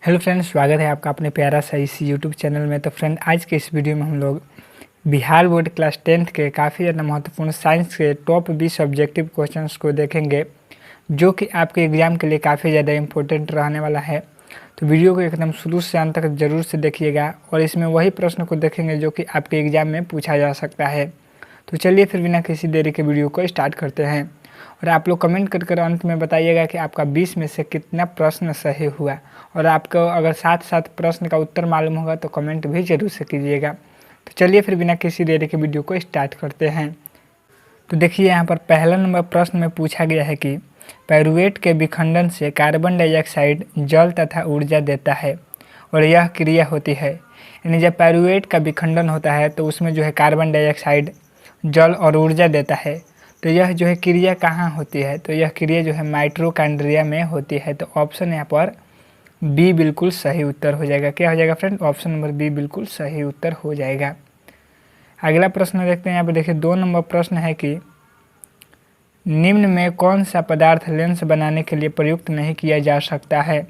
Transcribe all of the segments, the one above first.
Hello friends, स्वागत है आपका अपने प्यारा सा इस यूट्यूब चैनल में। तो फ्रेंड, आज के इस वीडियो में हम लोग बिहार बोर्ड क्लास 10th के काफ़ी ज़्यादा महत्वपूर्ण साइंस के टॉप 20 ऑब्जेक्टिव क्वेश्चंस को देखेंगे, जो कि आपके एग्ज़ाम के लिए काफ़ी ज़्यादा इंपॉर्टेंट रहने वाला है। तो वीडियो को एकदम शुरू से अंत तक ज़रूर से देखिएगा और इसमें वही प्रश्न को देखेंगे जो कि आपके एग्ज़ाम में पूछा जा सकता है। तो चलिए फिर बिना किसी देरी के वीडियो को स्टार्ट करते हैं। और आप लोग कमेंट कर अंत में बताइएगा कि आपका 20 में से कितना प्रश्न सही हुआ। और आपको अगर साथ साथ प्रश्न का उत्तर मालूम होगा तो कमेंट भी जरूर से कीजिएगा। तो चलिए फिर बिना किसी देरी के वीडियो को स्टार्ट करते हैं। तो देखिए, यहाँ पर पहला नंबर प्रश्न में पूछा गया है कि पाइरूवेट के विखंडन से कार्बन डाइऑक्साइड जल तथा ऊर्जा देता है और यह क्रिया होती है। यानी जब पाइरूवेट का विखंडन होता है तो उसमें जो है कार्बन डाइऑक्साइड जल और ऊर्जा देता है। तो यह जो है क्रिया कहाँ होती है? तो यह क्रिया जो है माइटोकॉन्ड्रिया में होती है। तो ऑप्शन यहाँ पर बी बिल्कुल सही उत्तर हो जाएगा। क्या हो जाएगा फ्रेंड? ऑप्शन नंबर बी बिल्कुल सही उत्तर हो जाएगा। अगला प्रश्न देखते हैं। यहाँ पे देखिए 2 नंबर प्रश्न है कि निम्न में कौन सा पदार्थ लेंस बनाने के लिए प्रयुक्त नहीं किया जा सकता है?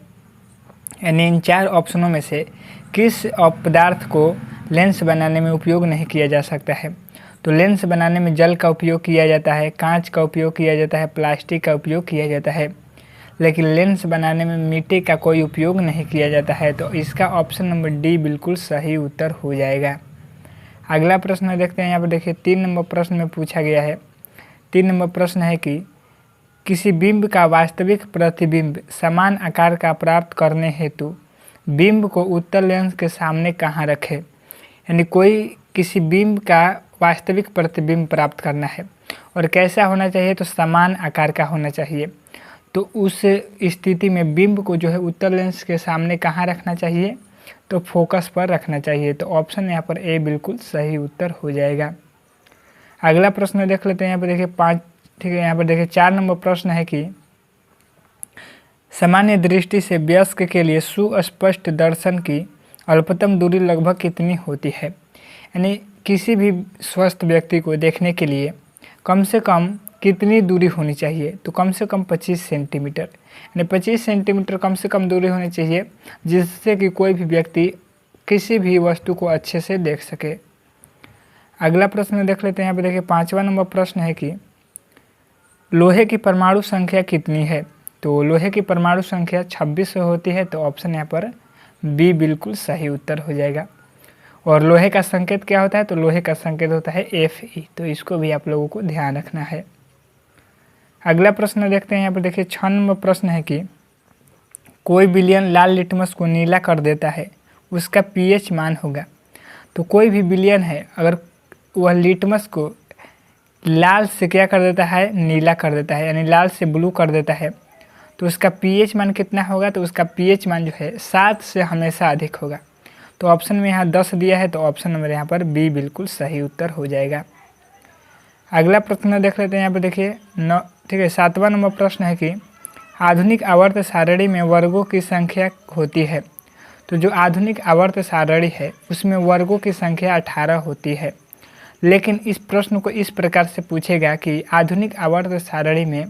यानी इन 4 ऑप्शनों में से किस पदार्थ को लेंस बनाने में उपयोग नहीं किया जा सकता है? तो लेंस बनाने में जल का उपयोग किया जाता है, कांच का उपयोग किया जाता है, प्लास्टिक का उपयोग किया जाता है, लेकिन लेंस बनाने में मिट्टी का कोई उपयोग नहीं किया जाता है। तो इसका ऑप्शन नंबर डी बिल्कुल सही उत्तर हो जाएगा। अगला प्रश्न देखते हैं। यहाँ पर देखिए 3 नंबर प्रश्न में पूछा गया है। 3 नंबर प्रश्न है कि किसी बिंब का वास्तविक प्रतिबिंब समान आकार का प्राप्त करने हेतु बिंब को उत्तल लेंस के सामने कहाँ रखें? यानी कोई किसी बिंब का वास्तविक प्रतिबिंब प्राप्त करना है और कैसा होना चाहिए? तो समान आकार का होना चाहिए। तो उस स्थिति में बिंब को जो है उत्तल लेंस के सामने कहाँ रखना चाहिए? तो फोकस पर रखना चाहिए। तो ऑप्शन यहाँ पर ए बिल्कुल सही उत्तर हो जाएगा। अगला प्रश्न देख लेते हैं। यहाँ पर देखिए 5, ठीक है। यहाँ पर देखिए 4 नंबर प्रश्न है कि सामान्य दृष्टि से वयस्क के लिए सुस्पष्ट दर्शन की अल्पतम दूरी लगभग कितनी होती है? यानी किसी भी स्वस्थ व्यक्ति को देखने के लिए कम से कम कितनी दूरी होनी चाहिए? तो कम से कम 25 सेंटीमीटर, यानी 25 सेंटीमीटर कम से कम दूरी होनी चाहिए, जिससे कि कोई भी व्यक्ति किसी भी वस्तु को अच्छे से देख सके। अगला प्रश्न देख लेते हैं। यहाँ पे देखिए 5वां नंबर प्रश्न है कि लोहे की परमाणु संख्या कितनी है? तो लोहे की परमाणु संख्या 26 होती है। तो ऑप्शन यहाँ पर बी बिल्कुल सही उत्तर हो जाएगा। और लोहे का संकेत क्या होता है? तो लोहे का संकेत होता है Fe। तो इसको भी आप लोगों को ध्यान रखना है। अगला प्रश्न देखते हैं। यहाँ पर देखिए 6 नंबर प्रश्न है कि कोई विलयन लाल लिटमस को नीला कर देता है, उसका pH मान होगा। तो कोई भी विलयन है, अगर वह लिटमस को लाल से क्या कर देता है? नीला कर देता है, यानी लाल से ब्लू कर देता है, तो उसका pH मान कितना होगा? तो उसका pH मान जो है 7 से हमेशा अधिक होगा। तो ऑप्शन में यहाँ 10 दिया है। तो ऑप्शन नंबर यहाँ पर बी बिल्कुल सही उत्तर हो जाएगा। अगला प्रश्न देख लेते हैं। यहाँ पर देखिए 9, ठीक है। 7वां नंबर प्रश्न है कि आधुनिक आवर्त सारणी में वर्गों की संख्या होती है। तो जो आधुनिक आवर्त सारणी है उसमें वर्गों की संख्या 18 होती है, लेकिन इस प्रश्न को इस प्रकार से पूछेगा कि आधुनिक आवर्त सारणी में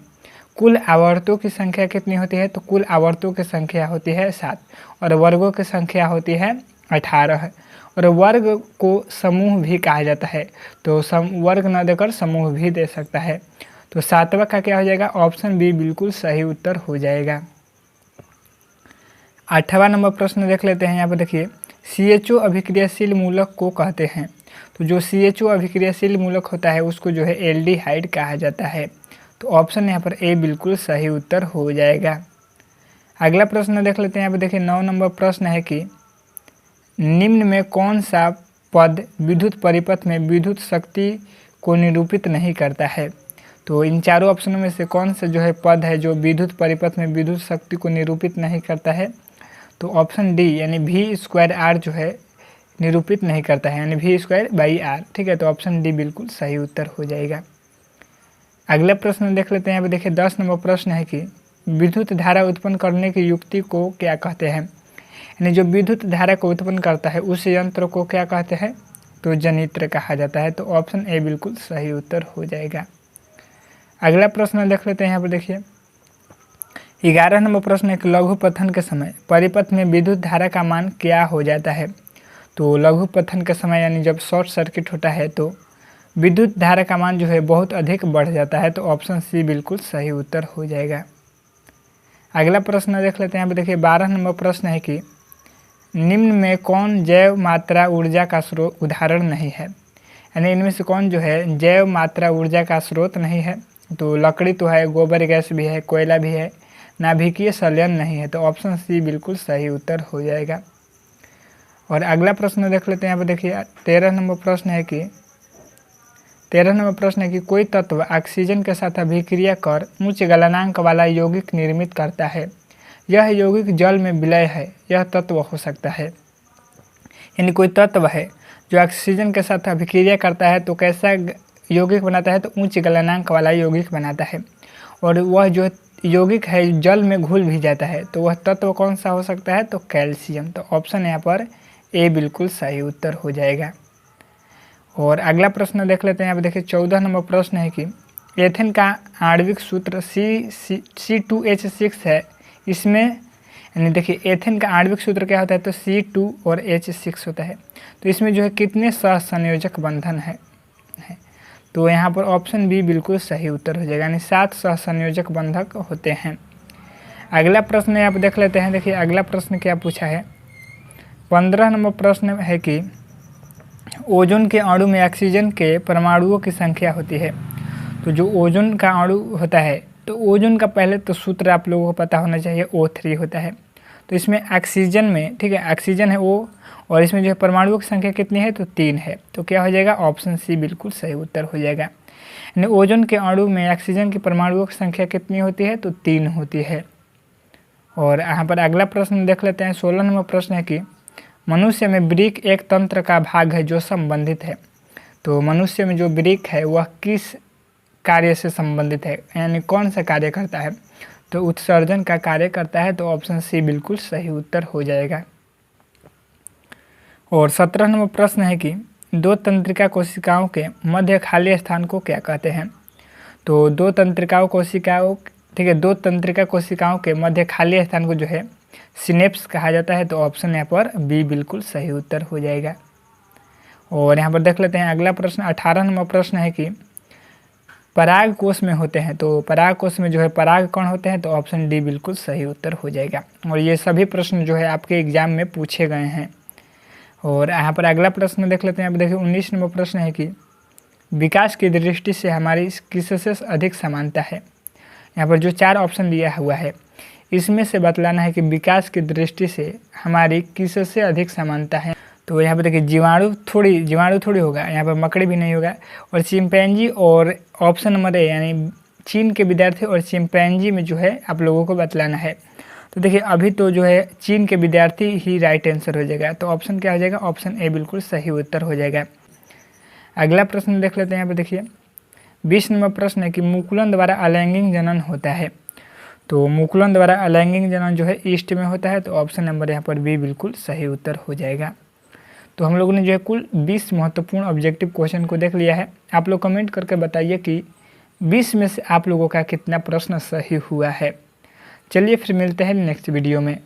कुल आवर्तों की संख्या कितनी होती है? तो कुल आवर्तों की संख्या होती है 7 और वर्गों की संख्या होती है 18 है। और वर्ग को समूह भी कहा जाता है, तो वर्ग न देकर समूह भी दे सकता है। तो 7वां का क्या हो जाएगा? ऑप्शन बी बिल्कुल सही उत्तर हो जाएगा। 8वां नंबर प्रश्न देख लेते हैं। यहाँ पर देखिए CHO अभिक्रियाशील मूलक को कहते हैं। तो जो CHO अभिक्रियाशील मूलक होता है उसको जो है एल्डिहाइड कहा जाता है। तो ऑप्शन यहाँ पर ए बिल्कुल सही उत्तर हो जाएगा। अगला प्रश्न देख लेते हैं। यहाँ पर देखिए 9 नंबर प्रश्न है कि निम्न में कौन सा पद विद्युत परिपथ में विद्युत शक्ति को निरूपित नहीं करता है? तो इन चारों ऑप्शनों में से कौन सा जो है पद है जो विद्युत परिपथ में विद्युत शक्ति को निरूपित नहीं करता है? तो ऑप्शन डी यानी V²R जो है निरूपित नहीं करता है, यानी V²/R, ठीक है। तो ऑप्शन डी बिल्कुल सही उत्तर हो जाएगा। अगला प्रश्न देख लेते हैं। यहाँ पे देखिए 10 नंबर प्रश्न है कि विद्युत धारा उत्पन्न करने की युक्ति को क्या कहते हैं? यानी जो विद्युत धारा को उत्पन्न करता है उस यंत्र को क्या कहते हैं? तो जनित्र कहा जाता है। तो ऑप्शन ए बिल्कुल सही उत्तर हो जाएगा। अगला प्रश्न देख लेते हैं। यहाँ पर देखिए 11 नंबर प्रश्न है कि लघु पथन के समय परिपथ में विद्युत धारा का मान क्या हो जाता है। तो लघु पथन के समय यानी जब शॉर्ट सर्किट होता है तो विद्युत धारा का मान जो है बहुत अधिक बढ़ जाता है। तो ऑप्शन सी बिल्कुल सही उत्तर हो जाएगा। अगला प्रश्न देख लेते हैं। यहाँ पे देखिए 12 नंबर प्रश्न है कि निम्न में कौन जैव मात्रा ऊर्जा का स्रोत उदाहरण नहीं है। यानी इनमें से कौन जो है जैव मात्रा ऊर्जा का स्रोत नहीं है। तो लकड़ी तो है, गोबर गैस भी है, कोयला भी है, नाभिकीय संलयन नहीं है। तो ऑप्शन सी बिल्कुल सही उत्तर हो जाएगा। और अगला प्रश्न देख लेते हैं। यहाँ पर देखिए 13 नंबर प्रश्न है कि कोई तत्व ऑक्सीजन के साथ अभिक्रिया कर उच्च गलनांक वाला यौगिक निर्मित करता है। यह यौगिक जल में विलय है। यह तत्व हो सकता है। यानी कोई तत्व है जो ऑक्सीजन के साथ अभिक्रिया करता है तो कैसा यौगिक बनाता है, तो उच्च गलनांक वाला यौगिक बनाता है। और वह जो यौगिक है जल में घुल भी जाता है। तो वह तत्व कौन सा हो सकता है, तो कैल्शियम। तो ऑप्शन यहाँ पर ए बिल्कुल सही उत्तर हो जाएगा। और अगला प्रश्न देख लेते हैं। यहाँ पे देखिए 14 नंबर प्रश्न है कि एथेन का आणविक सूत्र C2H6 है। इसमें यानी देखिए एथेन का आणविक सूत्र क्या होता है, तो C2 और H6 होता है। तो इसमें जो है कितने सहसंयोजक बंधन है। तो यहाँ पर ऑप्शन बी बिल्कुल सही उत्तर हो जाएगा, यानी 7 सहसंयोजक बंधक होते हैं। अगला प्रश्न यहाँ पर देख लेते हैं। देखिए अगला प्रश्न क्या पूछा है। 15 नंबर प्रश्न है कि ओजोन के अणु में ऑक्सीजन के परमाणुओं की संख्या होती है। तो जो ओजोन का अणु होता है, तो ओजोन का पहले तो सूत्र आप लोगों को पता होना चाहिए, O3 होता है। तो इसमें ऑक्सीजन में, ठीक है, ऑक्सीजन है O, और इसमें जो है परमाणुओं की संख्या कितनी है, तो 3 है। तो क्या हो जाएगा, ऑप्शन सी बिल्कुल सही उत्तर हो जाएगा। यानी ओजोन के अणु में ऑक्सीजन की परमाणुओं की संख्या कितनी होती है, तो 3 होती है। और यहाँ पर अगला प्रश्न देख लेते हैं। 16 नंबर प्रश्न है कि मनुष्य में वृक्क एक तंत्र का भाग है जो संबंधित है। तो मनुष्य में जो वृक्क है वह किस कार्य से संबंधित है, यानी कौन सा कार्य करता है, तो उत्सर्जन का कार्य करता है। तो ऑप्शन सी बिल्कुल सही उत्तर हो जाएगा। और 17 नंबर प्रश्न है कि दो तंत्रिका कोशिकाओं के मध्य खाली स्थान को क्या कहते हैं। तो दो तंत्रिका कोशिकाओं के मध्य खाली स्थान को जो है सिनेप्स कहा जाता है। तो ऑप्शन यहाँ पर बी बिल्कुल सही उत्तर हो जाएगा। और यहाँ पर देख लेते हैं अगला प्रश्न। 18 नंबर प्रश्न है कि पराग कोश में होते हैं। तो पराग कोश में जो है पराग कण होते हैं। तो ऑप्शन डी बिल्कुल सही उत्तर हो जाएगा। और ये सभी प्रश्न जो है आपके एग्जाम में पूछे गए हैं। और यहाँ पर अगला प्रश्न देख लेते हैं। यहाँ पर देखिए 19 नंबर प्रश्न है कि विकास की दृष्टि से हमारी किससे अधिक समानता है। यहाँ पर जो 4 ऑप्शन दिया हुआ है इसमें से बतलाना है कि विकास की दृष्टि से हमारी किससे अधिक समानता है। तो यहाँ पर देखिए जीवाणु थोड़ी होगा, यहाँ पर मकड़ी भी नहीं होगा, और चिंपैंजी, और ऑप्शन नंबर ए यानी चीन के विद्यार्थी और चिंपैंजी में जो है आप लोगों को बतलाना है। तो देखिए अभी तो जो है चीन के विद्यार्थी ही राइट आंसर हो जाएगा। तो ऑप्शन क्या हो जाएगा, ऑप्शन ए बिल्कुल सही उत्तर हो जाएगा। अगला प्रश्न देख लेते हैं। यहाँ पर देखिए 20 नंबर प्रश्न है कि मुकुलन द्वारा अलैंगिक जनन होता है। तो मुकुलन द्वारा अलैंगिक जनन जो है ईस्ट में होता है। तो ऑप्शन नंबर यहाँ पर बी बिल्कुल सही उत्तर हो जाएगा। तो हम लोगों ने जो है कुल 20 महत्वपूर्ण ऑब्जेक्टिव क्वेश्चन को देख लिया है। आप लोग कमेंट करके बताइए कि 20 में से आप लोगों का कितना प्रश्न सही हुआ है। चलिए फिर मिलते हैं नेक्स्ट वीडियो में।